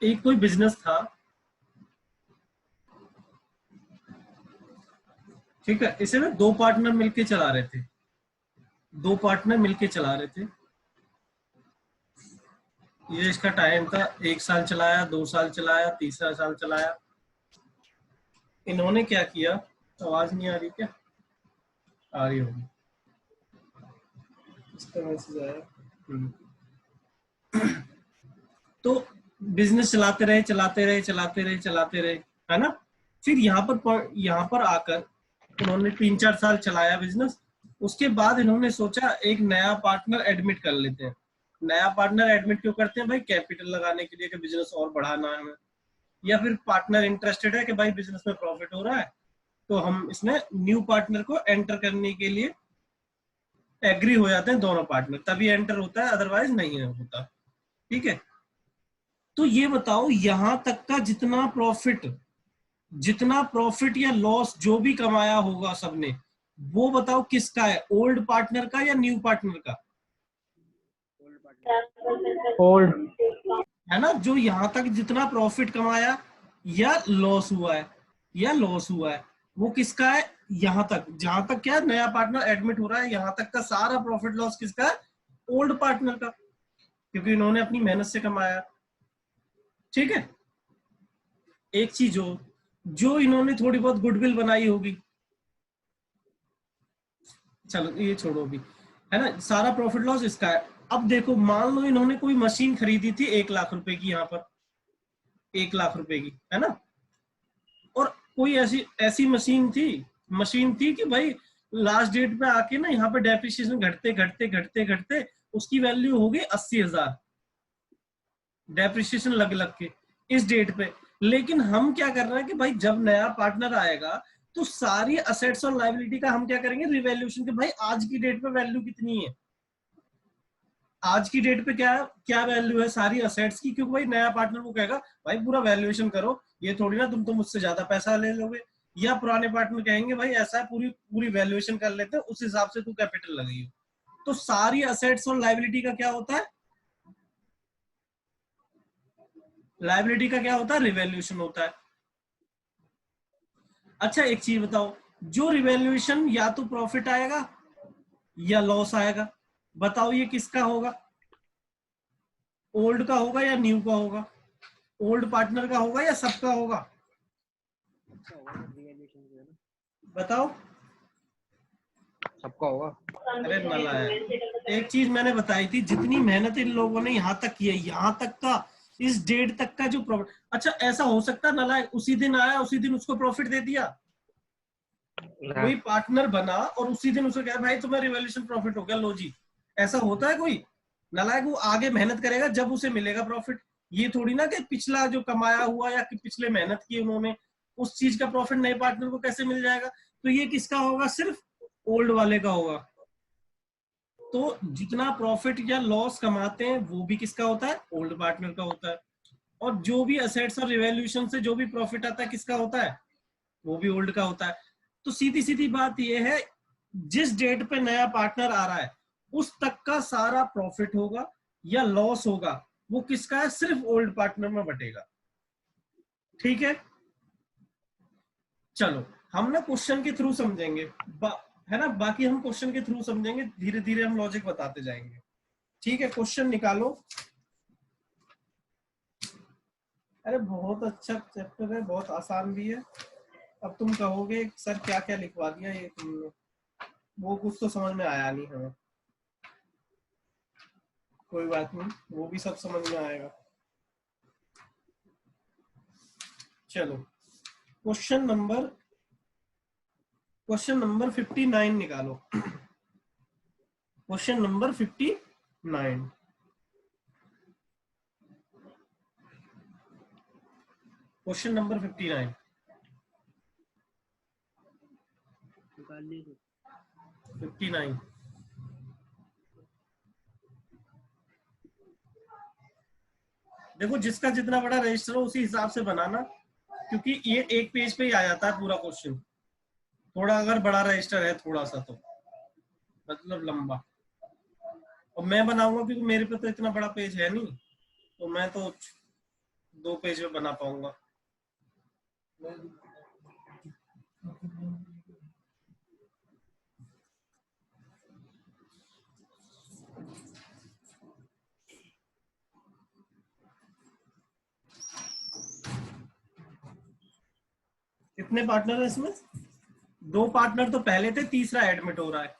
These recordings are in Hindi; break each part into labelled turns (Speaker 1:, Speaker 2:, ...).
Speaker 1: एक कोई बिजनेस था, ठीक है, इसे ना दो पार्टनर मिलके चला रहे थे, दो पार्टनर मिलके चला रहे थे। ये इसका टाइम था, 1 साल चलाया, 2 साल चलाया, तीसरा साल चलाया। इन्होंने क्या किया, आवाज नहीं आ रही क्या, आ रही होगी, इसका मैसेज आया। तो बिजनेस चलाते रहे चलाते रहे चलाते रहे चलाते रहे, है ना। फिर यहाँ पर आकर उन्होंने 3-4 साल चलाया बिजनेस। उसके बाद इन्होंने सोचा एक नया पार्टनर एडमिट कर लेते हैं। नया पार्टनर एडमिट क्यों करते हैं भाई, कैपिटल लगाने के लिए कि बिजनेस और बढ़ाना है, या फिर पार्टनर इंटरेस्टेड है कि भाई बिजनेस में प्रॉफिट हो रहा है, तो हम इसमें न्यू पार्टनर को एंटर करने के लिए एग्री हो जाते हैं दोनों पार्टनर, तभी एंटर होता है, अदरवाइज नहीं होता। ठीक है, तो ये बताओ यहां तक का जितना प्रॉफिट या लॉस जो भी कमाया होगा सबने, वो बताओ किसका है, ओल्ड पार्टनर का या न्यू पार्टनर का।
Speaker 2: ओल्ड।
Speaker 1: है ना, जो यहां तक जितना प्रॉफिट कमाया या लॉस हुआ है, वो किसका है, यहां तक जहां तक क्या नया पार्टनर एडमिट हो रहा है, यहां तक का सारा प्रॉफिट लॉस किसका है, ओल्ड पार्टनर का, क्योंकि इन्होंने अपनी मेहनत से कमाया। ठीक है, एक चीज हो, जो इन्होंने थोड़ी बहुत गुडविल बनाई होगी, चलो ये छोड़ो अभी, है ना, सारा प्रॉफिट लॉस इसका है। अब देखो, मान लो इन्होंने कोई मशीन खरीदी थी 1 लाख रुपए की, यहाँ पर 1 लाख रुपए की, है ना, और कोई ऐसी ऐसी मशीन थी कि भाई लास्ट डेट पे आके ना यहाँ पे डेप्रिसिएशन घटते घटते घटते घटते उसकी वैल्यू हो गई 80,000, डेप्रिसिएशन लग लग के इस डेट पे। लेकिन हम क्या कर रहे हैं कि भाई जब नया पार्टनर आएगा तो सारी असेट्स और लाइबिलिटी का हम क्या करेंगे, रिवैल्यूएशन के, भाई आज की डेट पे वैल्यू कितनी है, आज की डेट पे क्या क्या वैल्यू है सारी असेट्स की, क्योंकि भाई नया पार्टनर को कहेगा भाई पूरा वैल्यूएशन करो, ये थोड़ी ना तुम तो मुझसे ज्यादा पैसा ले लोगे, या पुराने पार्टनर कहेंगे भाई ऐसा है पूरी पूरी वैल्यूएशन कर लेते हैं, उस हिसाब से तू कैपिटल लगाइयो। तो सारी असेट्स और लाइबिलिटी का क्या होता है, लाइबिलिटी का क्या होता है, रिवैल्यूएशन होता है। अच्छा एक चीज बताओ, जो रिवैल्यूएशन या तो प्रॉफिट आएगा या लॉस आएगा, बताओ ये किसका होगा, ओल्ड का होगा या न्यू का होगा, ओल्ड पार्टनर का होगा या सबका होगा, बताओ।
Speaker 2: सबका होगा।
Speaker 1: अरे मला है, एक चीज मैंने बताई थी, जितनी मेहनत इन लोगों ने यहाँ तक की है, यहाँ तक का इस डेट तक का जो प्रॉफिट, अच्छा ऐसा हो सकता है नालायक उसी दिन आया उसी दिन उसको प्रॉफिट दे दिया, कोई पार्टनर बना और उसी दिन उसे कहा भाई तुम्हें रिवॉल्यूशन प्रॉफिट हो गया, लो जी, ऐसा होता है कोई, नालायक वो आगे मेहनत करेगा जब उसे मिलेगा प्रॉफिट, ये थोड़ी ना कि पिछला जो कमाया हुआ या कि पिछले मेहनत की उन्होंने उस चीज का प्रॉफिट नए पार्टनर को कैसे मिल जाएगा, तो ये किसका होगा, सिर्फ ओल्ड वाले का होगा। तो जितना प्रॉफिट या लॉस कमाते हैं वो भी किसका होता है, ओल्ड पार्टनर का होता है, और जो भी असेट्स और रिवैल्यूएशन से जो भी प्रॉफिट आता है किसका होता है, वो भी ओल्ड का होता है। तो सीधी सीधी बात ये है, जिस डेट पे नया पार्टनर आ रहा है उस तक का सारा प्रॉफिट होगा या लॉस होगा वो किसका है, सिर्फ ओल्ड पार्टनर में बटेगा। ठीक है, चलो हम ना क्वेश्चन के थ्रू समझेंगे, है ना, बाकी हम क्वेश्चन के थ्रू समझेंगे, धीरे धीरे हम लॉजिक बताते जाएंगे। ठीक है, क्वेश्चन निकालो। अरे बहुत अच्छा चैप्टर है, बहुत आसान भी है। अब तुम कहोगे सर क्या क्या लिखवा दिया ये तुमने, वो कुछ तो समझ में आया नहीं हमें, कोई बात नहीं, वो भी सब समझ में आएगा। चलो क्वेश्चन नंबर 59 निकालो, क्वेश्चन नंबर 59, क्वेश्चन नंबर 59 59। देखो जिसका जितना बड़ा रजिस्टर हो उसी हिसाब से बनाना, क्योंकि ये एक पेज पे ही आ जाता है पूरा क्वेश्चन, थोड़ा अगर बड़ा रजिस्टर है थोड़ा सा तो मतलब लंबा, और मैं बनाऊंगा क्योंकि मेरे पे तो इतना बड़ा पेज है नहीं, तो मैं तो 2 पेज में बना पाऊंगा। कितने पार्टनर है इसमें? 2 पार्टनर तो पहले थे, तीसरा एडमिट हो रहा है।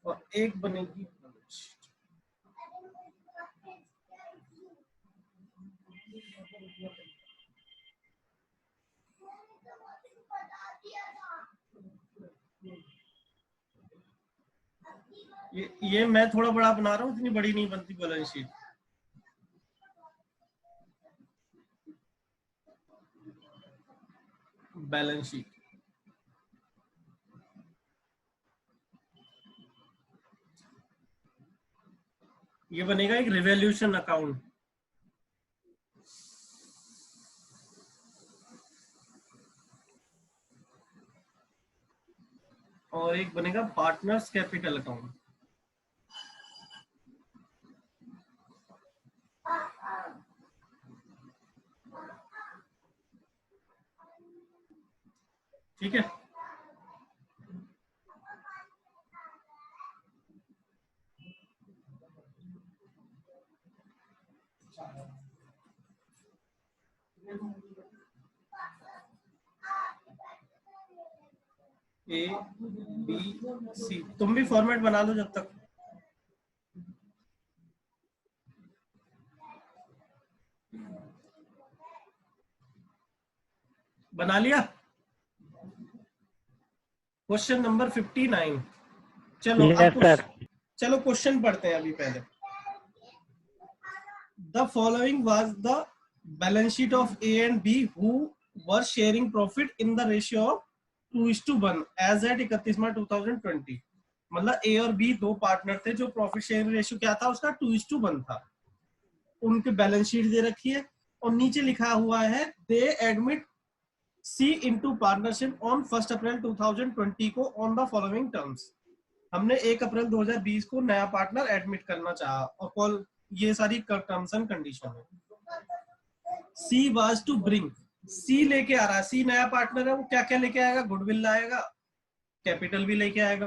Speaker 1: और एक बनेगी ये मैं थोड़ा बड़ा बना रहा हूँ, इतनी बड़ी नहीं बनती बैलेंस शीट। बैलेंस शीट ये बनेगा एक रिवॉल्यूशन अकाउंट। और एक बनेगा पार्टनर्स कैपिटल अकाउंट। ठीक है, ए बी सी। तुम भी फॉर्मेट बना लो जब तक। बना लिया? Question number 59। चलो चलो क्वेश्चन पढ़ते हैं अभी पहले। The following was the balance sheet of A and B who were sharing profit in the ratio of 2:1 as at 31 March 2020। मतलब ए और बी 2 पार्टनर थे, जो प्रॉफिट शेयरिंग रेशियो क्या था उसका 2:1 था। उनकी बैलेंस शीट दे रखी है और नीचे लिखा हुआ है they admit C into partnership on 1 April 2020 को ऑन द फॉलोइंग टर्म्स। हमने 1 अप्रैल 2020 को नया पार्टनर एडमिट करना चाहा और कॉल ये सारी टर्म्स एंड कंडीशन है। सी वाज टू ब्रिंग, सी लेके आ रहा है, सी नया पार्टनर है, वो क्या क्या लेके आएगा? गुडविल लाएगा, कैपिटल भी लेके आएगा।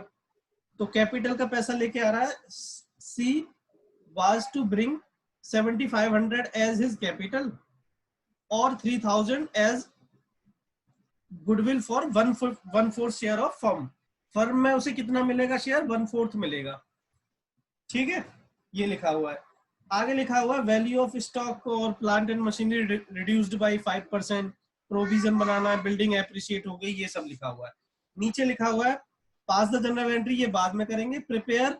Speaker 1: तो कैपिटल का पैसा लेके आ रहा है। C was to bring 7500 as his capital और 3000 as goodwill for 1/4 share of firm में उसे कितना मिलेगा शेयर? 1/4 मिलेगा। ठीक है, ये लिखा हुआ है। आगे लिखा हुआ है वैल्यू ऑफ स्टॉक और plant and machinery reduced by 5%, provision बनाना है, बिल्डिंग एप्रिशिएट हो गई, ये सब लिखा हुआ है। नीचे लिखा हुआ है पास द जनरल एंट्री, ये बाद में करेंगे। प्रिपेयर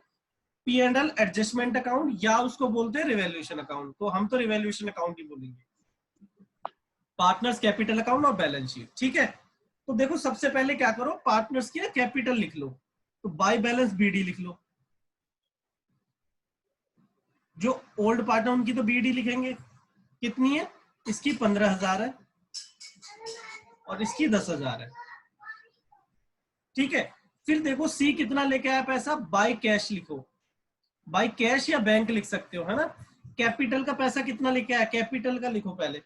Speaker 1: P&L एडजस्टमेंट अकाउंट या उसको बोलते हैं रिवैल्यूएशन अकाउंट, तो हम तो रिवैल्यूएशन अकाउंट ही बोलेंगे। पार्टनर्स कैपिटल अकाउंट और बैलेंस शीट। ठीक है, तो देखो सबसे पहले क्या करो, पार्टनर्स की कैपिटल लिख लो, तो बाय बैलेंस BD लिख लो। जो ओल्ड पार्टनर उनकी तो BD लिखेंगे। कितनी है? इसकी 15,000 है और इसकी 10,000 है। ठीक है, फिर देखो सी कितना लेके आया पैसा, बाय कैश लिखो, बाय कैश या बैंक लिख सकते हो, है ना। कैपिटल का पैसा कितना लेके आया, कैपिटल का लिखो पहले।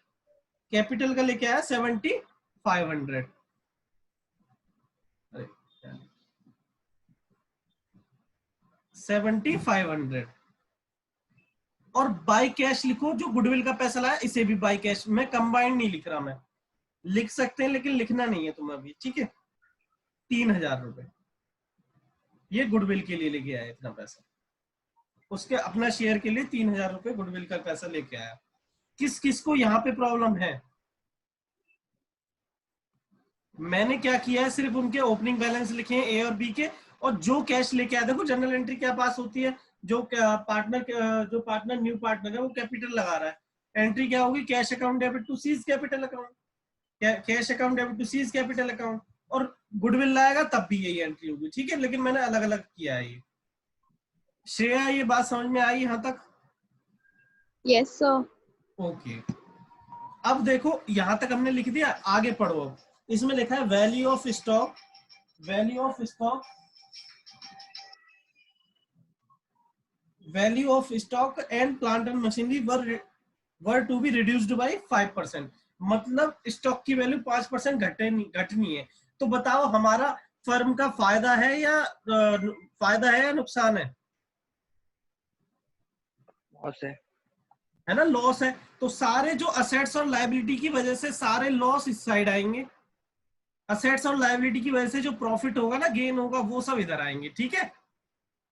Speaker 1: कैपिटल का लेके आया 7,500। 7,500 और बाय कैश लिखो, जो गुडविल का पैसा लाया इसे भी बाय कैश। मैं कंबाइंड नहीं लिख रहा, मैं लिख सकते हैं लेकिन लिखना नहीं है तुम्हें अभी। ठीक है, 3,000 रुपए ये गुडविल के लिए लेके आया, इतना पैसा उसके अपना शेयर के लिए 3,000 रुपए गुडविल का पैसा लेके आया। किस किस को यहाँ पे प्रॉब्लम है? मैंने क्या किया है, सिर्फ उनके ओपनिंग बैलेंस लिखे हैं ए और बी के, और जो कैश लेके आया। देखो जनरल एंट्री क्या पास होती है, जो पार्टनर न्यू पार्टनर है वो कैपिटल लगा रहा है, एंट्री क्या होगी, cash account debit to C's capital account, cash account debit to C's capital account, और गुडविल लाएगा तब भी यही एंट्री होगी। ठीक है, लेकिन मैंने अलग अलग किया है ये। श्रेया, ये बात समझ में आई यहाँ तक?
Speaker 2: Yes sir.
Speaker 1: ओके, अब देखो यहां तक हमने लिख दिया, आगे पढ़ो। अब इसमें लिखा है value of stock value of stock and plant and machinery were to be reduced by 5%। मतलब स्टॉक की वैल्यू 5% घटनी है। तो बताओ हमारा फर्म का फायदा है या नुकसान है?
Speaker 3: लॉस
Speaker 1: है ना, लॉस है। तो सारे जो असेट्स और लायबिलिटी की वजह से सारे लॉस इस साइड आएंगे, असेट्स और लायबिलिटी की वजह से जो प्रॉफिट होगा ना, गेन होगा, वो सब इधर आएंगे। ठीक है,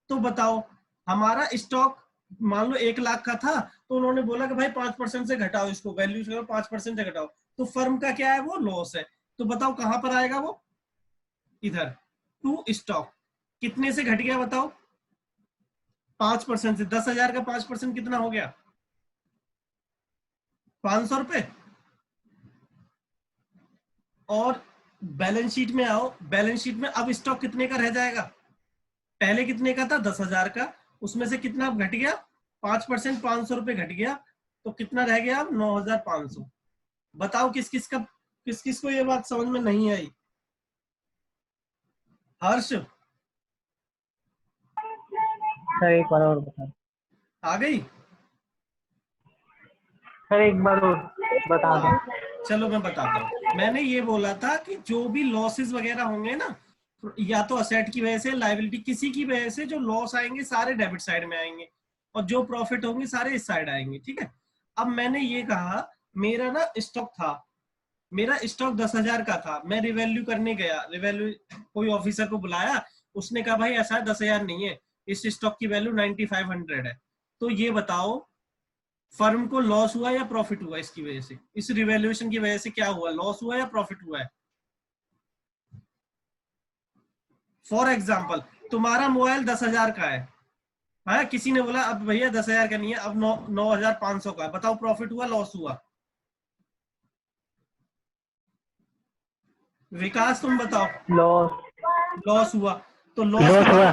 Speaker 1: तो बताओ हमारा स्टॉक मान लो 1 लाख का था, तो उन्होंने बोला कि भाई 5% से घटाओ इसको, वैल्यू 5% से घटाओ, तो फर्म का क्या है, वो लॉस है। तो बताओ कहां पर आएगा वो, इधर टू स्टॉक। कितने से घट गया बताओ? 5% से। 10,000 का 5% कितना हो गया? 500 रुपए। और बैलेंस शीट में आओ, बैलेंस शीट में अब स्टॉक कितने का रह जाएगा? पहले कितने का था? 10,000 का, उसमें से कितना घट गया? 5%, 500 रुपए घट गया, तो कितना रह गया अब? 9,500। बताओ किस किस को ये बात समझ में नहीं आई? हर्ष,
Speaker 4: सर एक बार और बता।
Speaker 1: आ गई?
Speaker 4: सर एक बार और बता दो।
Speaker 1: चलो मैं बताता हूँ। मैंने ये बोला था कि जो भी लॉसेस वगैरह होंगे ना, या तो असेट की वजह से, लायबिलिटी, किसी की वजह से जो लॉस आएंगे सारे डेबिट साइड में आएंगे, और जो प्रॉफिट होंगे सारे इस साइड आएंगे। ठीक है, अब मैंने ये कहा मेरा ना स्टॉक था, मेरा स्टॉक 10,000 का था, मैं रिवैल्यू करने गया, रिवैल्यू कोई ऑफिसर को बुलाया, उसने कहा भाई ऐसा 10,000 नहीं है, इस स्टॉक की वैल्यू 9,500 है। तो ये बताओ फर्म को लॉस हुआ या प्रॉफिट हुआ इसकी वजह से? इस रिवैल्यूएशन की वजह से क्या हुआ, लॉस हुआ या प्रॉफिट हुआ है? फॉर एग्जाम्पल तुम्हारा मोबाइल 10,000 का है, किसी ने बोला अब भैया 10,000 का नहीं है, अब 9,500 का है। बताओ प्रॉफिट हुआ, लॉस हुआ? विकास तुम बताओ। लॉस हुआ। तो लॉस हुआ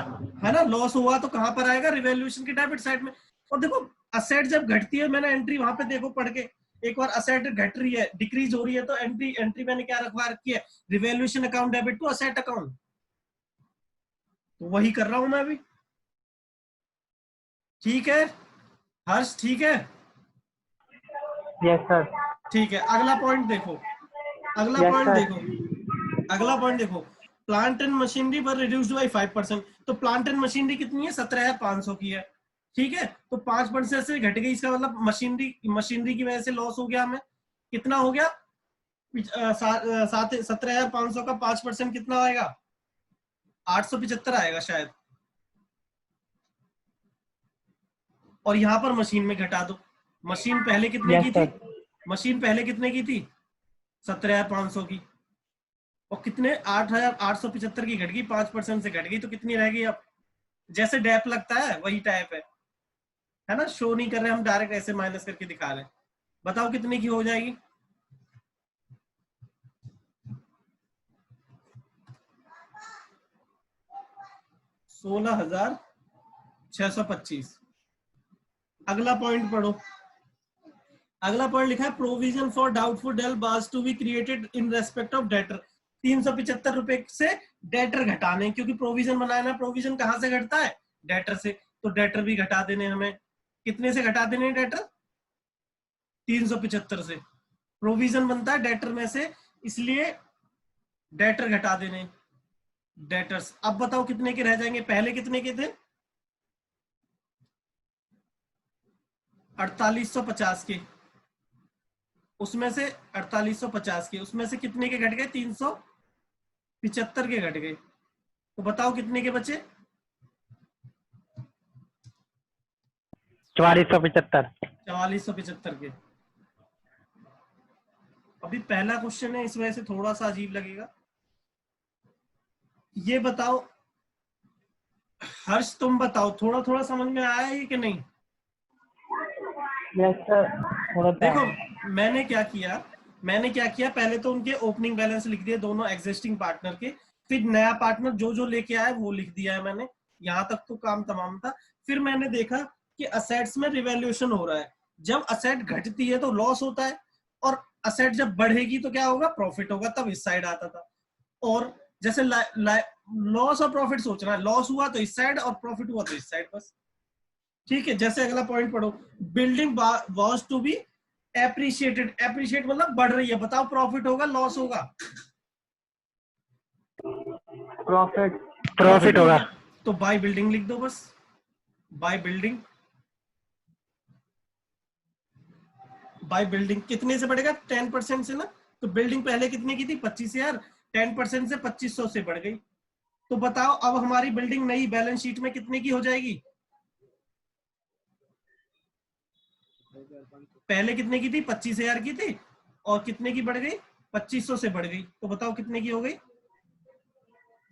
Speaker 1: है ना, लॉस हुआ तो कहां पर आएगा? रिवैल्यूएशन के डेबिट साइड में। और देखो असेट जब घटती है, मैंने एंट्री वहां पे देखो पढ़ के एक बार, असेट घट रही है, डिक्रीज हो रही है, तो एंट्री मैंने क्या रखवा रखी है? Revaluation account debit to asset account. तो वही कर रहा हूं मैं अभी। ठीक है हर्ष, ठीक है?
Speaker 4: Yes sir.
Speaker 1: ठीक है, अगला पॉइंट देखो, अगला
Speaker 4: Yes,
Speaker 1: पॉइंट
Speaker 4: sir.
Speaker 1: देखो, अगला पॉइंट देखो, प्लांट एंड मशीनरी पर रिड्यूस्ड बाय 5%। तो प्लांट एंड मशीनरी कितनी है? 17,500 की है। ठीक है, तो 5% से घट गई, इसका मतलब मशीनरी की वजह से लॉस हो गया हमें। कितना हो गया? 17,500 का 5% कितना आएगा? 875 आएगा शायद। और यहां पर मशीन में घटा दो। मशीन पहले कितने
Speaker 4: Yes,
Speaker 1: की
Speaker 4: sir.
Speaker 1: थी? मशीन पहले कितने की थी? 17,500 की। और कितने? 8,875 की घट गई, 5% से घट गई, तो कितनी रह गई अब? जैसे डैप लगता है वही टाइप है ना, शो नहीं कर रहे हम, डायरेक्ट ऐसे माइनस करके दिखा रहे हैं। बताओ कितने की हो जाएगी? 16,625। अगला पॉइंट पढ़ो, अगला पॉइंट लिखा है provision for doubtful debts to be created in respect of debtor. 375 रुपए से डेटर घटाने, क्योंकि प्रोविजन बनाना, प्रोविजन कहां से घटता है? डेटर से। तो डेटर भी घटा देने हमें। कितने से घटा देने डेटर? 375 से। प्रोविजन बनता है डेटर में से, इसलिए डेटर घटा देने, डेटर्स। अब बताओ कितने के रह जाएंगे? पहले कितने के थे? 4850 के, उसमें से 4850 के, उसमें से कितने के घट गए? 375 के घट गए। तो बताओ कितने के बचे?
Speaker 4: 4475।
Speaker 1: 4475 के। अभी पहला क्वेश्चन है, इस वजह से थोड़ा सा अजीब लगेगा। ये बताओ हर्ष, तुम बताओ, थोड़ा थोड़ा समझ में आया है कि नहीं?
Speaker 4: Yes sir.
Speaker 1: देखो मैंने क्या किया, पहले तो उनके ओपनिंग बैलेंस लिख दिए दोनों एग्जिस्टिंग पार्टनर के, फिर नया पार्टनर जो जो लेके आया वो लिख दिया है मैंने। यहां तक तो काम तमाम था। फिर मैंने देखा कि असेट्स में रिवैल्यूएशन हो रहा है, जब असेट घटती है तो लॉस होता है, और असेट जब बढ़ेगी तो क्या होगा? प्रॉफिट होगा, तब इस साइड आता था। और जैसे लॉस और प्रॉफिट सोचना है, लॉस हुआ तो इस साइड और प्रॉफिट हुआ तो इस साइड बस। ठीक है, जैसे अगला पॉइंट पढ़ो, building was to be appreciated, appreciate मतलब बढ़ रही है, बताओ प्रॉफिट होगा लॉस होगा?
Speaker 4: प्रॉफिट।
Speaker 1: प्रॉफिट होगा, तो बाय बिल्डिंग लिख दो बस, बाय बिल्डिंग। बाय बिल्डिंग कितने से बढ़ेगा? 10% से ना, तो बिल्डिंग पहले कितने की थी? 25,000, 10% से 2500 से बढ़ गई। तो बताओ अब हमारी बिल्डिंग नई बैलेंस शीट में कितने की हो जाएगी? पहले कितने की थी? 25,000 की थी, और कितने की बढ़ गई? 2500 से बढ़ गई, तो बताओ कितने की हो गई?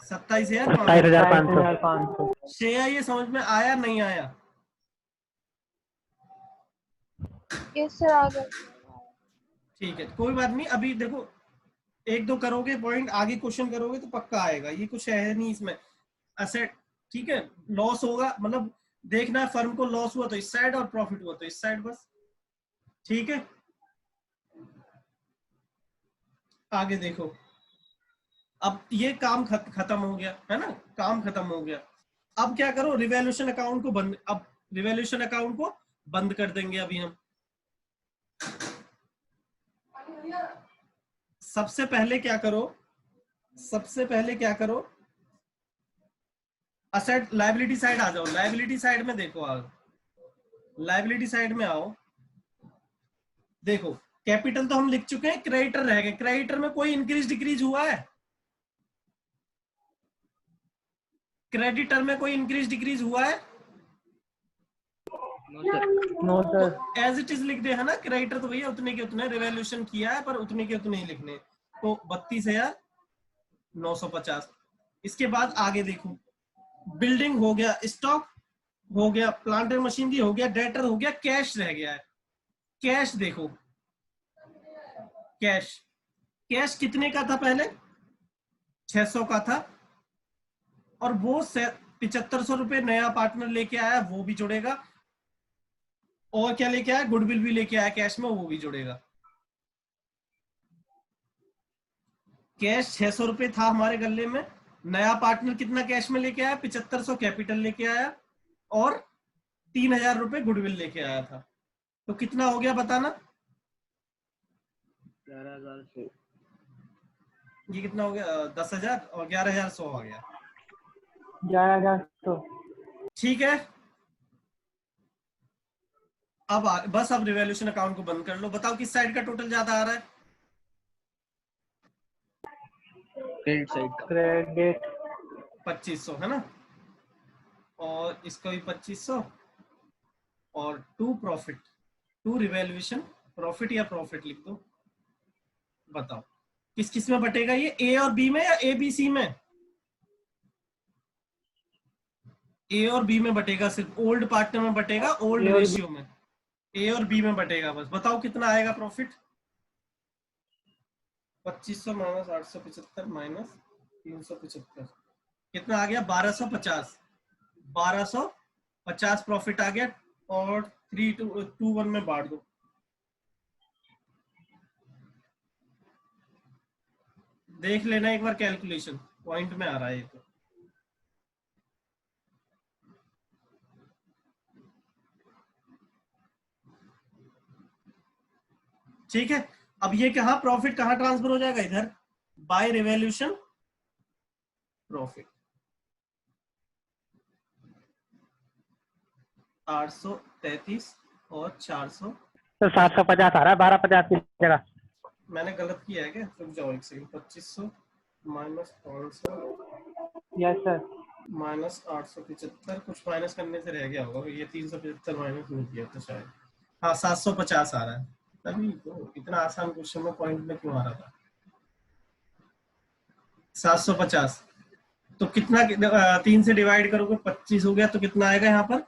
Speaker 1: 27,500।
Speaker 4: 27,500।
Speaker 1: श्रेया ये समझ में आया नहीं आया?
Speaker 2: Yes sir, आ गया।
Speaker 1: ठीक है, कोई बात नहीं, अभी देखो एक दो करोगे पॉइंट, आगे क्वेश्चन करोगे तो पक्का आएगा, ये कुछ है नहीं इसमें। असेट, ठीक है, लॉस होगा मतलब देखना है फर्म को लॉस हुआ तो इस साइड और प्रॉफिट हुआ तो इस साइड बस। ठीक है, आगे देखो, अब ये काम खत्म हो गया है ना, काम खत्म हो गया। अब क्या करो, रिवैल्यूएशन अकाउंट को बंद, अब रिवैल्यूएशन अकाउंट को बंद कर देंगे अभी हम। सबसे पहले क्या करो, सबसे पहले क्या करो, असेट लायबिलिटी साइड आ जाओ, लायबिलिटी साइड में देखो, आओ लायबिलिटी साइड में आओ, देखो कैपिटल तो हम लिख चुके हैं, क्रेडिटर रह गए, क्रेडिटर में कोई इंक्रीज डिक्रीज हुआ है? क्रेडिटर में कोई इंक्रीज डिक्रीज हुआ है?
Speaker 4: No sir.
Speaker 1: As it is लिख दे, है ना, क्रेडिटर तो भैया उतने के उतने, रिवैल्यूएशन किया है पर उतने के उतने ही लिखने, तो 32,950। इसके बाद आगे देखो, बिल्डिंग हो गया, स्टॉक हो गया, प्लांट एंड मशीनरी हो गया, डेटर हो गया, कैश रह गया है। कैश देखो, कैश, कैश कितने का था पहले? 600 का था, और वो 7500 रुपए नया पार्टनर लेके आया, वो भी जुड़ेगा, और क्या लेके आया? गुडविल भी लेके आया कैश में, वो भी जुड़ेगा। कैश 600 रुपए था हमारे गले में, नया पार्टनर कितना कैश में लेके आया? 7500 कैपिटल लेके आया, और 3000 रुपए गुडविल लेके आया था, तो कितना हो गया बताना?
Speaker 3: 11,100।
Speaker 1: ये कितना हो गया? 10,000 और 11,100 आ गया।
Speaker 4: 11,100।
Speaker 1: ठीक है, अब बस अब रिवैल्यूएशन अकाउंट को बंद कर लो, बताओ किस साइड का टोटल ज्यादा आ रहा है?
Speaker 3: क्रेडिट साइड का।
Speaker 4: क्रेडिट।
Speaker 1: 2500 है ना, और इसका भी 2500, और to profit, to revaluation profit या प्रॉफिट लिख दो, बताओ किस किस में बटेगा ये? ए और बी में या ए बी सी में? ए और बी में बटेगा, सिर्फ ओल्ड पार्टनर में बटेगा, ओल्ड रेशियो में, ए और बी में बटेगा बस। बताओ कितना आएगा प्रॉफिट? 2500 माइनस 875 माइनस 375, कितना आ गया? 1250। 1250 प्रॉफिट आ गया, और 3-2-1 में बांट दो। देख लेना एक बार कैलकुलेशन, पॉइंट में आ रहा है ये तो। ठीक है, अब ये कहा प्रॉफिट कहां ट्रांसफर हो जाएगा? इधर, बाय रिवैल्यूएशन प्रॉफिट। 833 और 400,
Speaker 4: तो 750 आ रहा है 1250 की जगह।
Speaker 1: मैंने गलत किया है क्या? रुक जाओ एक second, 2500 minus 500
Speaker 4: yes sir.
Speaker 1: Minus 875, कुछ माइनस करने से रह गया होगा ये, 375 माइनस नहीं किया तो शायद, हाँ 750 आ रहा है। तभी तो इतना आसान क्वेश्चन में पॉइंट में क्यों आ रहा था? 750, तो कितना 3 से डिवाइड करोगे 25 हो गया, तो कितना आएगा यहाँ पर?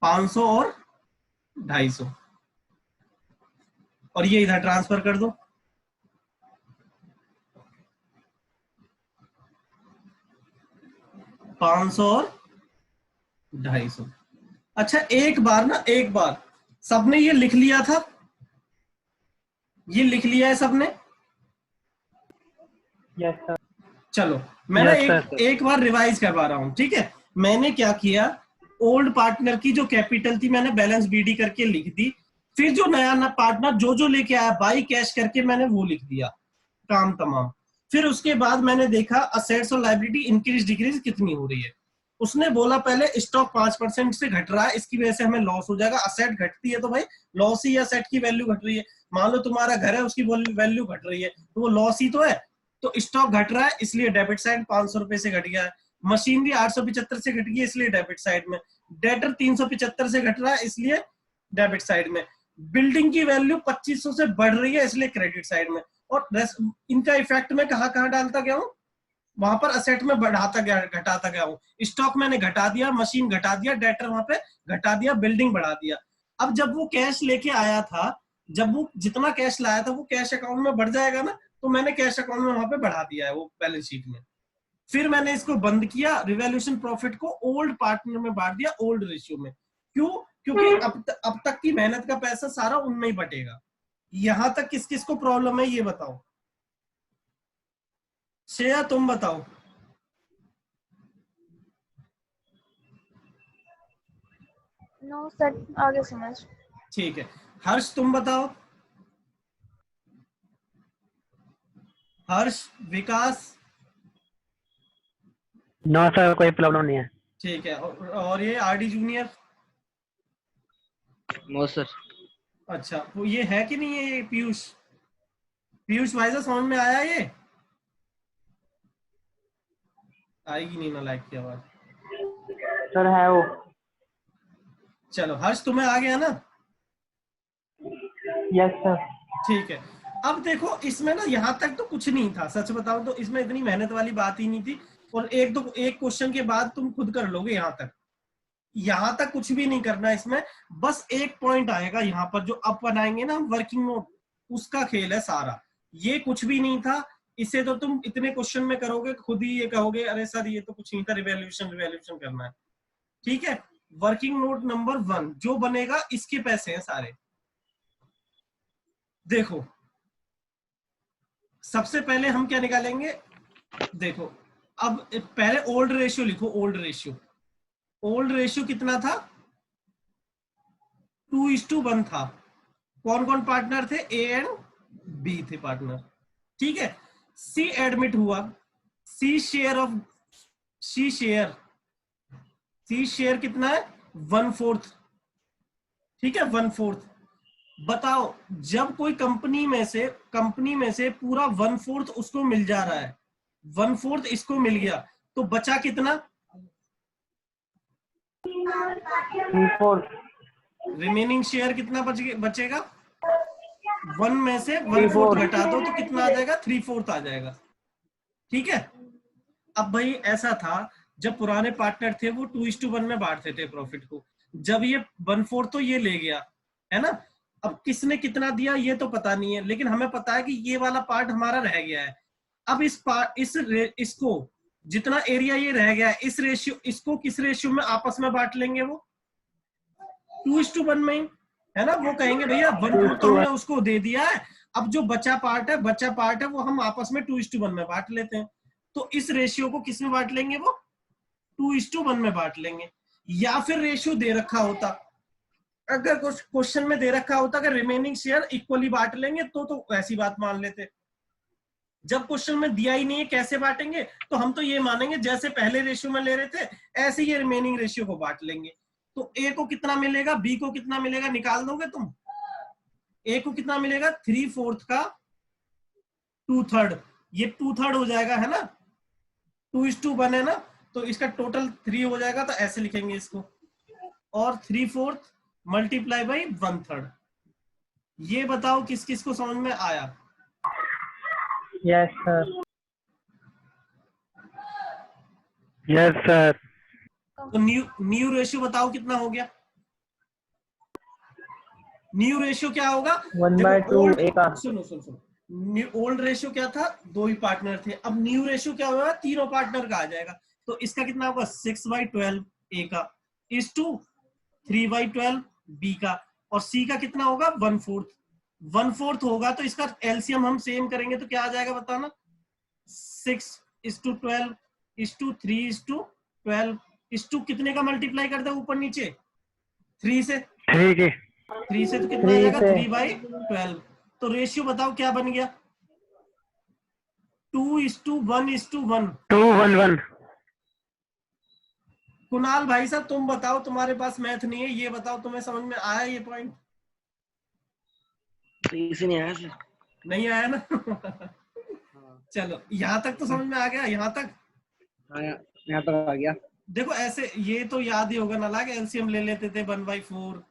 Speaker 1: 500 और 250, और ये इधर ट्रांसफर कर दो। $500 और 250। अच्छा एक बार ना, एक बार सबने ये लिख लिया था, ये लिख लिया है सबने?
Speaker 4: Yes sir.
Speaker 1: चलो मैं ना
Speaker 4: Yes,
Speaker 1: एक बार रिवाइज करवा रहा हूँ, ठीक है। मैंने क्या किया, ओल्ड पार्टनर की जो कैपिटल थी मैंने बैलेंस बीडी करके लिख दी, फिर जो नया ना पार्टनर जो लेके आया बाई कैश करके मैंने वो लिख दिया, काम तमाम। फिर उसके बाद मैंने देखा असेट्स और लायबिलिटी इंक्रीज डिक्रीज कितनी हो रही है। उसने बोला पहले स्टॉक 5% से घट रहा है, इसकी वजह से हमें लॉस हो जाएगा। असेट घटती है तो भाई लॉस ही, असेट की वैल्यू घट रही है। मान लो तुम्हारा घर है, उसकी वैल्यू घट रही है तो वो लॉस ही तो है। तो स्टॉक घट रहा है इसलिए डेबिट साइड 500 रुपए से घट गया है। मशीनरी 875 से घट गई इसलिए डेबिट साइड में। डेटर 375 से घट रहा है इसलिए डेबिट साइड में। बिल्डिंग की वैल्यू 2500 से बढ़ रही है इसलिए क्रेडिट साइड में। और इनका इफेक्ट मैं कहाँ डालता गया हूँ, वहां पर असेट में बढ़ाता गया घटाता गया हूँ। स्टॉक मैंने घटा दिया, मशीन घटा दिया, डेटर वहां पे घटा दिया, बिल्डिंग बढ़ा दिया। अब जब वो कैश लेके आया था, जब वो जितना कैश लाया था वो कैश अकाउंट में बढ़ जाएगा ना, तो मैंने कैश अकाउंट में वहां पे बढ़ा दिया है वो बैलेंस शीट में। फिर मैंने इसको बंद किया, रिवैल्यूएशन प्रॉफिट को ओल्ड पार्टनर में बांट दिया, ओल्ड रेशियो में। क्यों? क्योंकि अब तक की मेहनत का पैसा सारा उनमें ही बटेगा। यहां तक किस किस को प्रॉब्लम है ये बताओ। श्रेया तुम बताओ।
Speaker 2: नो सर, आगे समझ।
Speaker 1: ठीक है, हर्ष तुम बताओ। हर्ष, विकास।
Speaker 4: नो सर, कोई प्रॉब्लम नहीं है।
Speaker 1: ठीक है, और ये आरडी जूनियर।
Speaker 3: No sir.
Speaker 1: अच्छा, वो ये है कि नहीं है ये पीयूष? पीयूष भाई साहब समझ में आया ये? आएगी नहीं ना लाइक की आवाज।
Speaker 4: सर है वो।
Speaker 1: चलो हर्ष तुम्हें आ गया ना?
Speaker 4: Yes sir.
Speaker 1: ठीक है, अब देखो इसमें ना यहाँ तक तो कुछ नहीं था, सच बताओ तो इसमें इतनी मेहनत वाली बात ही नहीं थी। और एक क्वेश्चन के बाद तुम खुद कर लोगे। यहाँ तक कुछ भी नहीं करना इसमें। बस एक पॉइंट आएगा यहाँ पर जो अब बनाएंगे ना वर्किंग नोट, उसका खेल है सारा। ये कुछ भी नहीं था, इसे तो तुम इतने क्वेश्चन में करोगे खुद ही ये कहोगे अरे सर ये तो कुछ नहीं था, रिवैल्यूएशन करना है। ठीक है, वर्किंग नोट नंबर 1 जो बनेगा इसके पैसे हैं सारे। देखो सबसे पहले हम क्या निकालेंगे, देखो अब पहले ओल्ड रेशियो लिखो। ओल्ड रेशियो कितना था? 2:1 था। कौन कौन पार्टनर थे? ए एंड बी थे पार्टनर। ठीक है, सी एडमिट हुआ, सी शेयर कितना है? 1/4। ठीक है, 1/4। बताओ जब कोई कंपनी में से पूरा 1/4 उसको मिल जा रहा है, 1/4 इसको मिल गया, तो बचा कितना?
Speaker 4: 3/4।
Speaker 1: रिमेनिंग शेयर कितना बचेगा? 1 में से 1/4 घटा दो तो कितना आ जाएगा? 3/4 आ जाएगा। ठीक है, अब भाई ऐसा था जब पुराने पार्टनर थे वो 2:1 में बांटते थे प्रॉफिट को। जब ये 1/4 तो ये ले गया है ना, अब किसने कितना दिया ये तो पता नहीं है, लेकिन हमें पता है कि ये वाला पार्ट हमारा रह गया है। अब इसको जितना एरिया ये रह गया है, इस रेशियो, इसको किस रेशियो में आपस में बांट लेंगे? वो 2:1 में, है ना। वो कहेंगे भैया 1/4 तो हमने उसको दे दिया है, अब जो बचा पार्ट है वो हम आपस में 2:1 में बांट लेते हैं। तो इस रेशियो को किस में बांट लेंगे? वो 2:1 में बांट लेंगे। या फिर रेशियो दे रखा होता, अगर कुछ क्वेश्चन में दे रखा होता अगर रिमेनिंग शेयर इक्वली बांट लेंगे तो ऐसी बात मान लेते। जब क्वेश्चन में दिया ही नहीं है कैसे बांटेंगे, तो हम तो ये मानेंगे जैसे पहले रेशियो में ले रहे थे ऐसे ही रिमेनिंग रेशियो को बांट लेंगे। तो ए को कितना मिलेगा, बी को कितना मिलेगा, निकाल दोगे तुम। ए को कितना मिलेगा? 3/4 का 2/3, ये 2/3 हो जाएगा, है ना। 2:1 है ना, तो इसका टोटल 3 हो जाएगा, तो ऐसे लिखेंगे इसको। और 3/4 मल्टीप्लाई बाई 1/3। ये बताओ किस किस को समझ में आया?
Speaker 4: Yes sir. Yes sir.
Speaker 1: तो न्यू रेशियो बताओ कितना हो गया? न्यू रेशियो क्या होगा?
Speaker 4: 1/2 ए का।
Speaker 1: सुनो, ओल्ड रेशियो क्या था? 2 ही पार्टनर थे। अब न्यू रेशियो क्या होगा? तीनों पार्टनर का आ जाएगा। तो इसका कितना होगा? 6/12 ए का इज टू 3/12 बी का, और सी का कितना होगा? 1/4 होगा। तो इसका एलसीएम हम सेम करेंगे तो क्या आ जाएगा बताना? 6:12 इस टू 3:12 इस टू कितने का मल्टीप्लाई कर दे ऊपर नीचे 3 से,
Speaker 4: ठीक है
Speaker 1: 3 से तो कितना आ
Speaker 4: 3
Speaker 1: जाएगा
Speaker 4: से
Speaker 1: 3/12। तो रेशियो बताओ क्या बन गया 2:1:1।
Speaker 4: 2:1:1
Speaker 1: कुणाल भाई साहब तुम बताओ, तुम्हारे पास मैथ नहीं है, ये बताओ तुम्हें समझ में आया ये पॉइंट?
Speaker 3: इसी नहीं आया सर।
Speaker 1: नहीं आया ना?
Speaker 3: हाँ
Speaker 1: चलो यहाँ तक तो समझ में आ गया, यहाँ तक।
Speaker 3: हाँ, यहाँ तक आ गया।
Speaker 1: देखो ऐसे ये तो याद ही होगा ना, लाग एलसीएम ले लेते थे 1/4,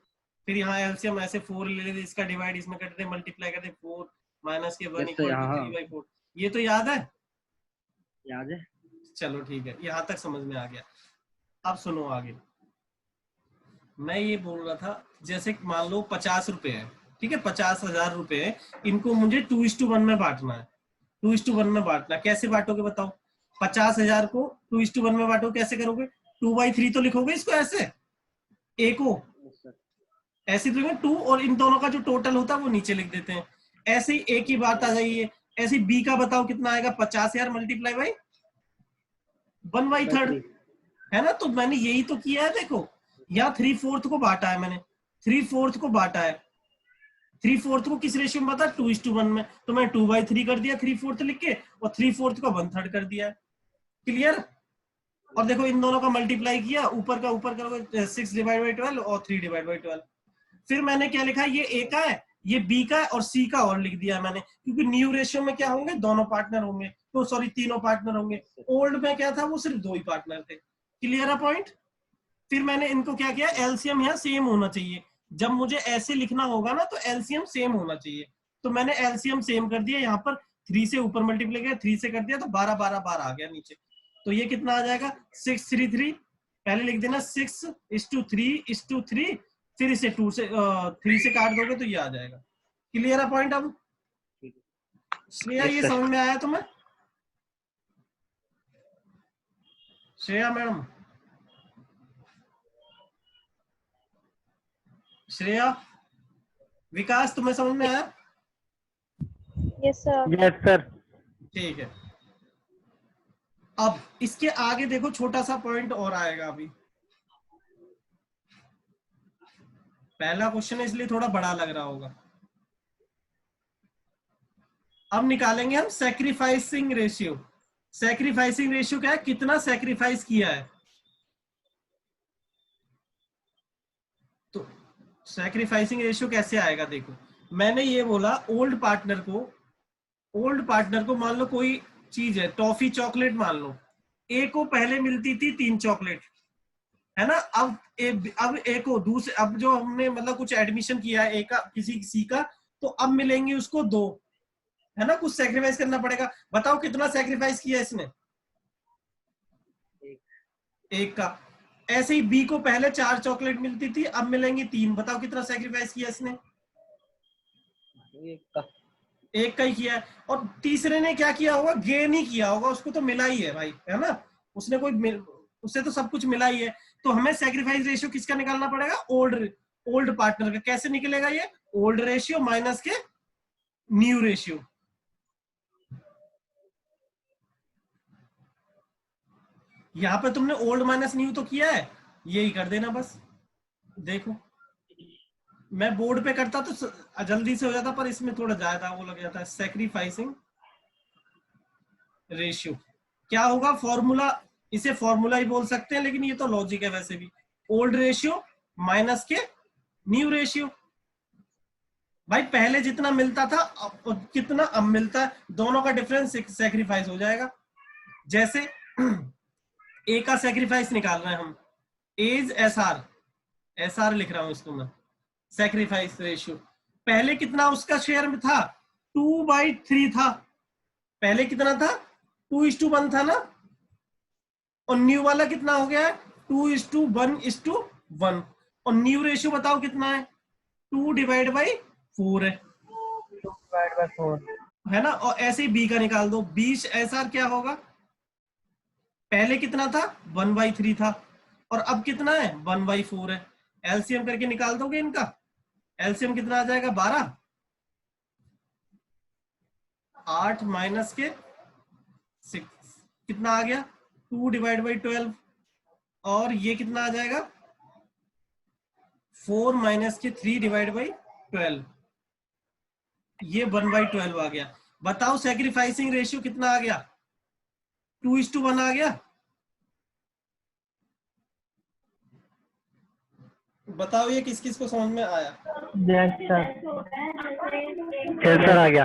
Speaker 1: फिर यहाँ एलसीएम ऐसे 4 ले लेते, इसका डिवाइड इसमें करते, मल्टीप्लाई करते 4 माइनस के 1
Speaker 3: Yes,
Speaker 1: इक्वल टू
Speaker 3: हाँ,
Speaker 1: 3/4। ये तो याद है?
Speaker 3: याद है।
Speaker 1: चलो ठीक है, यहाँ तक समझ में आ गया। अब सुनो आगे, मैं ये बोल रहा था जैसे मान लो 50 रुपए है, ठीक है 50,000 रुपए है, इनको मुझे 2:1 में बांटना है। 2:1 में बांटना, कैसे बांटोगे बताओ? 50,000 को 2:1 में बांटो, कैसे करोगे? 2/3 तो लिखोगे इसको ऐसे, ए को
Speaker 3: Yes, sir.
Speaker 1: ऐसे तो 2 और इन दोनों का जो टोटल होता है वो नीचे लिख देते हैं। ऐसे ही ए की बात आ जाइए, ऐसे बी का बताओ कितना आएगा 50,000 मल्टीप्लाई बाई 1/3 है ना? तो मैंने यही तो किया है, देखो यहाँ 3/4 को बांटा है मैंने, 3/4 को बांटा है। 3/4 को किस रेशियो में बांटा? 2:1 में। तो मैं 2/3 कर दिया 3/4 लिख के, और 3/4 को 1/3 कर दिया है। क्लियर? और देखो इन दोनों का मल्टीप्लाई किया, ऊपर का ऊपर करोगे 6/12 और 3/12। फिर मैंने क्या लिखा, ये ए का है, ये बी का है, और सी का और लिख दिया मैंने, क्योंकि न्यू रेशियो में क्या होंगे, दोनों पार्टनर होंगे, तो सॉरी तीनों पार्टनर होंगे। ओल्ड में क्या था, वो सिर्फ 2 ही पार्टनर थे। क्लियर है पॉइंट? फिर मैंने इनको क्या किया, एलसीएम यहाँ सेम होना चाहिए। जब मुझे ऐसे लिखना होगा ना तो एलसीएम सेम होना चाहिए, तो मैंने एलसीएम सेम कर दिया। यहाँ पर 3 से ऊपर मल्टीप्लाई किया, 3 से कर दिया तो 12 आ गया नीचे। तो ये कितना आ जाएगा 633, पहले लिख देना 6:3:3, फिर इसे 2 से 3 से काट दोगे तो ये आ जाएगा। क्लियर है पॉइंट? अब श्रेया
Speaker 3: Yes,
Speaker 1: ये
Speaker 3: sir.
Speaker 1: समझ में आया तुम्हें? श्रेया मैडम, श्रेया, विकास तुम्हें समझ में आया?
Speaker 2: Yes sir.
Speaker 4: यस सर
Speaker 1: ठीक है। अब इसके आगे देखो छोटा सा पॉइंट और आएगा अभी। पहला क्वेश्चन है इसलिए थोड़ा बड़ा लग रहा होगा। अब निकालेंगे हम सैक्रिफाइसिंग रेशियो। सैक्रिफाइसिंग रेशियो क्या है, कितना सैक्रिफाइस किया है। तो सैक्रिफाइसिंग रेशियो कैसे आएगा, देखो मैंने ये बोला ओल्ड पार्टनर को मान लो कोई चीज है, टॉफी चॉकलेट मान लो, ए को पहले मिलती थी 3 चॉकलेट, है ना? अब ए को दूसरे, अब जो हमने मतलब कुछ एडमिशन किया है ए का किसी सी का, तो अब मिलेंगे उसको 2, है ना? कुछ सैक्रिफाइस करना पड़ेगा। बताओ कितना सैक्रिफाइस किया इसने? एक का। ऐसे ही बी को पहले 4 चॉकलेट मिलती थी, अब मिलेंगी 3, बताओ कितना सैक्रिफाइस किया इसने? एक का ही किया है। और तीसरे ने क्या किया होगा, गेन ही किया होगा, उसको तो मिला ही है भाई, है ना? उसने उससे तो सब कुछ मिला ही है। तो हमें सैक्रिफाइस रेशियो किसका निकालना पड़ेगा, ओल्ड पार्टनर का। कैसे निकलेगा ये, ओल्ड रेशियो माइनस के न्यू रेशियो। यहाँ पे तुमने ओल्ड माइनस न्यू तो किया है, यही कर देना बस। देखो मैं बोर्ड पे करता तो जल्दी से हो जाता, पर इसमें थोड़ा ज्यादा वो लग जाता है। सैक्रिफाइसिंग रेशियो क्या होगा, फॉर्मूला, इसे फॉर्मूला ही बोल सकते हैं, लेकिन ये तो लॉजिक है वैसे भी। ओल्ड रेशियो माइनस के न्यू रेशियो। भाई पहले जितना मिलता था कितना अब मिलता है, दोनों का डिफरेंस सैक्रिफाइस हो जाएगा। जैसे ए का सैक्रिफाइस निकाल रहे हैं हम, एज एस आर लिख रहा हूं इसको मैं, सैक्रिफाइस रेशियो। पहले कितना उसका शेयर में था, 2/3 था। पहले कितना था, 2:1 था ना? और न्यू वाला कितना हो गया है, 2:1:1। और न्यू रेशियो बताओ कितना है, 2/4 है,
Speaker 4: 2/4
Speaker 1: है ना? और ऐसे ही बी का निकाल दो, 20 SR क्या होगा, पहले कितना था 1/3 था, और अब कितना है 1/4 है। एलसीएम करके निकाल दोगे इनका, एलसीएम कितना आ जाएगा 12, 8 माइनस के 6 कितना आ गया 2 डिवाइड बाई 12 और ये कितना आ जाएगा 4 माइनस के 3 डिवाइड बाई 12, ये 1/12 आ गया। बताओ सैक्रिफाइसिंग रेशियो कितना आ गया? 2:1 आ गया। बताओ ये किस किस को समझ में आया?
Speaker 4: Yes sir. यस सर आ गया।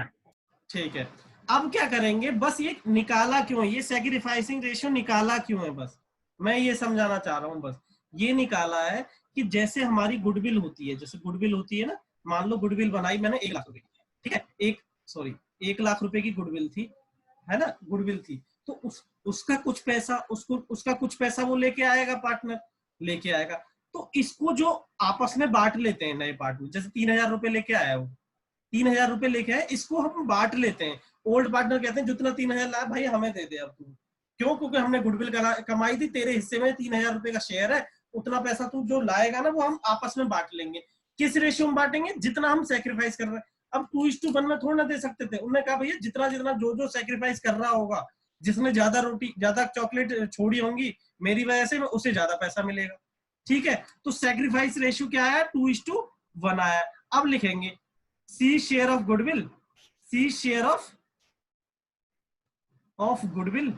Speaker 1: ठीक है, अब क्या करेंगे, बस ये निकाला क्यों है, ये सैक्रिफाइसिंग रेशियो निकाला क्यों है, बस मैं ये समझाना चाह रहा हूं। बस ये निकाला है कि जैसे हमारी गुडविल होती है, जैसे गुडविल होती है ना, मान लो गुडविल बनाई मैंने 1 लाख रुपए की, ठीक है, 1 लाख रुपए की गुडविल थी, है ना, गुडविल थी, तो उसका कुछ पैसा उसका कुछ पैसा वो लेके आएगा, पार्टनर लेके आएगा। तो इसको जो आपस में बांट लेते हैं नए पार्टनर, जैसे 3,000 रुपए लेके आया वो, 3,000 रुपए लेके आए, इसको हम बांट लेते हैं। ओल्ड पार्टनर कहते हैं जितना 3,000 लाया भाई हमें दे दे अब तू, क्यों? क्योंकि हमने गुडविल कमाई थी, तेरे हिस्से में 3,000 रुपए का शेयर है, उतना पैसा तू जो लाएगा ना वो हम आपस में बांट लेंगे। किस रेशियो में बांटेंगे? जितना हम सेक्रीफाइस कर रहे हैं। अब 2:1 में थोड़ा ना दे सकते थे, उन्होंने कहा भैया जितना जितना जो जो सेक्रीफाइस कर रहा होगा, जिसने ज्यादा रोटी ज्यादा चॉकलेट छोड़ी होंगी मेरी वजह से, उसे ज्यादा पैसा मिलेगा। ठीक है, तो सेक्रीफाइस रेशियो क्या आया? 2:1 आया। अब लिखेंगे C share of goodwill, C share of goodwill,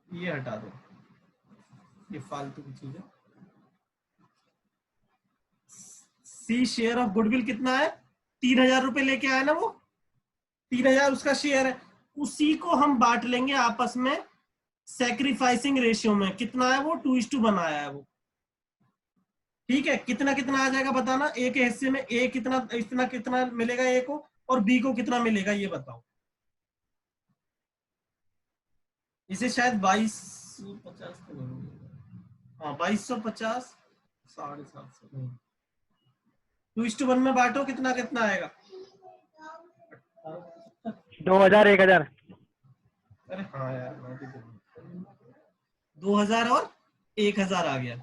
Speaker 1: ये हटा दो, ये फालतू की चीज है। सी शेयर ऑफ गुडविल कितना है? 3,000 रुपए लेके आया ना वो, 3,000 उसका शेयर है, उसी को हम बांट लेंगे आपस में सैक्रिफाइसिंग रेशियो में। कितना है वो? 2:1 आया है वो। ठीक है, कितना कितना आ जाएगा बताना? ए के हिस्से में ए कितना, इतना कितना मिलेगा ए को, और बी को कितना मिलेगा ये बताओ। इसे शायद 2250, हाँ 2250, 750। 2:1 में बांटो, कितना कितना आएगा?
Speaker 4: 2,000 1,000।
Speaker 1: अरे हाँ यार, 2,000 और 1,000 आ गया।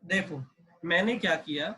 Speaker 1: देखो मैंने क्या किया,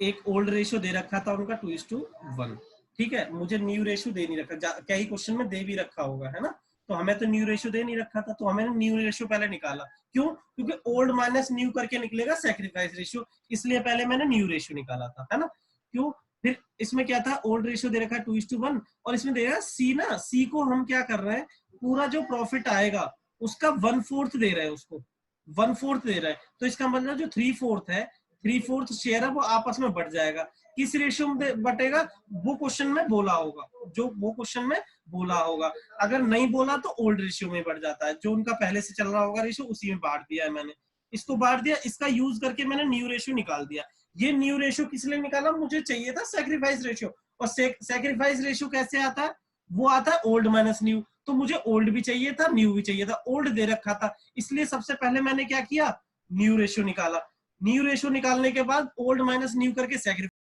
Speaker 1: एक ओल्ड रेशियो दे रखा था उनका 2:1, ठीक है, मुझे न्यू रेशियो दे नहीं रखा, क्या ही क्वेश्चन में दे भी रखा होगा, है ना, तो हमें तो न्यू रेशियो दे नहीं रखा था, तो हमें न्यू रेशियो पहले निकाला। क्यों? क्योंकि ओल्ड माइनस न्यू करके निकलेगा सैक्रिफाइस रेशियो, इसलिए पहले मैंने न्यू रेशियो निकाला था, है ना। क्यों? फिर इसमें क्या था, ओल्ड रेशियो दे रखा है 2:1, और इसमें दे रहा है सी ना, सी को हम क्या कर रहे हैं, पूरा जो प्रॉफिट आएगा उसका 1/4 दे रहे हैं, उसको 1/4 दे रहा है, तो इसका मतलब जो 3/4 है, 3/4 शेयर है वो आपस में बढ़ जाएगा। किस रेशियो में बटेगा? वो क्वेश्चन में बोला होगा, जो वो क्वेश्चन में बोला होगा, अगर नहीं बोला तो ओल्ड रेशियो में बढ़ जाता है, जो उनका पहले से चल रहा होगा रेशियो उसी में बांट दिया है मैंने, इसको बांट दिया, इसका यूज करके मैंने न्यू रेशियो निकाल दिया। ये न्यू रेशियो किस लिए निकाला? मुझे चाहिए था सैक्रिफाइस रेशियो, और सैक्रिफाइस रेशियो कैसे आता है? वो आता है ओल्ड माइनस न्यू, तो मुझे ओल्ड भी चाहिए था, न्यू भी चाहिए था, ओल्ड दे रखा था, इसलिए सबसे पहले मैंने क्या किया, न्यू रेशियो निकाला। न्यू रेशियो निकालने के बाद ओल्ड माइनस न्यू करके सैक्रिफाइस